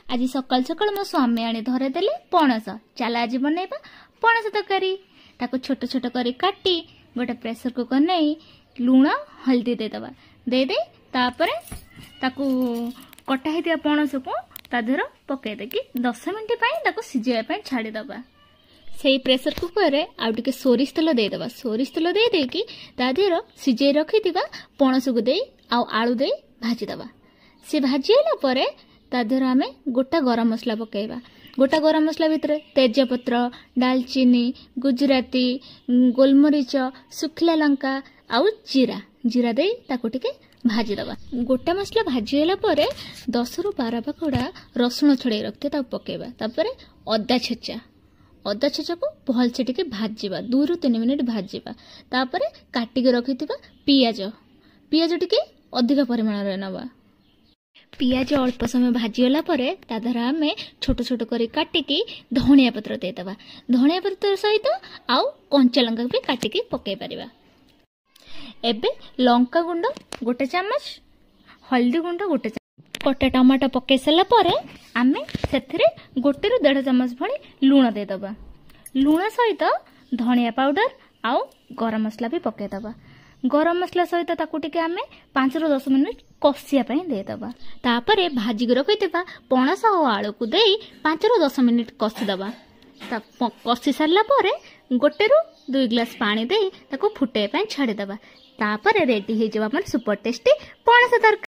आज सकाल सकाल मो स्वामी आनी धरे देले पणस। चल आज बनैबा पणस तरकारी। ताको छोट छोट करी काटी गोटे प्रेसर कुकर नहीं लुण हल्दी देदबा दे तापरे ताकू कटा होता पणस को ता देहर पकई देकी 10 मिनिट ताको सिझाई छाड़ीदबा। से प्रेसर कुकर रे आउ टिके सोरिष तेल देदबा। सोरिष तेल दे देकी ता देहर सिझाई रखिथिबा पणस को दे आउ आलू दे भाजीदबा। से भाजीला परे ता देहर आमे गोटा गरम मसला पकेबा। गोटा गरम मसला भितर तेजपत्र दालचीनी गुजराती गोलमरीच सुखला लंका आउ जीरा जीरा दे ताको टिके भाजीदबा। गोटा मसला भाजीला परे 10 रु 12 पाखुड़ा रसुण छड़े रखते ता पकेबा। तापर अदा छेचा को भल से टिके भाजीबा 2 रु 3 मिनिट भाजीबा। तापर काटिके रखिथिबा पियाज टिके अधिक परिमाण रे नबा। पियाज अल्प समय भाजीगला परे ता देहर आमे छोट छोट करी काटिकी धनिया पत्र देदबा। धनिया पत्र सहित आउ कंचा लंका भी काटिकी पकई परिबा। एबे लंका गुंड गोटे चामच हल्दी गुंड गोटे चामच कटा टमाटो पकई सारा परे आमे सेथिरे 1 रु 1.5 चामच भली लूण देदबा। लूण सहित धनिया पाउडर आउ गरम मसला भी पकई दबा। गरम मसला सहित ताकू टिके आमे 5 रु 10 मिनिट कसिया पई देदबा। तापरे भाजी रखिथिबा पणस और आलू को दे 5 रु 10 मिनिट कसिदबा। कसी सारला परे 1 रु 2 ग्लास पानी दे ताको फुटे पई छाड़ी दबा। तापरे रेडी हे जबा मन सुपर टेस्टी पणस तरकारी।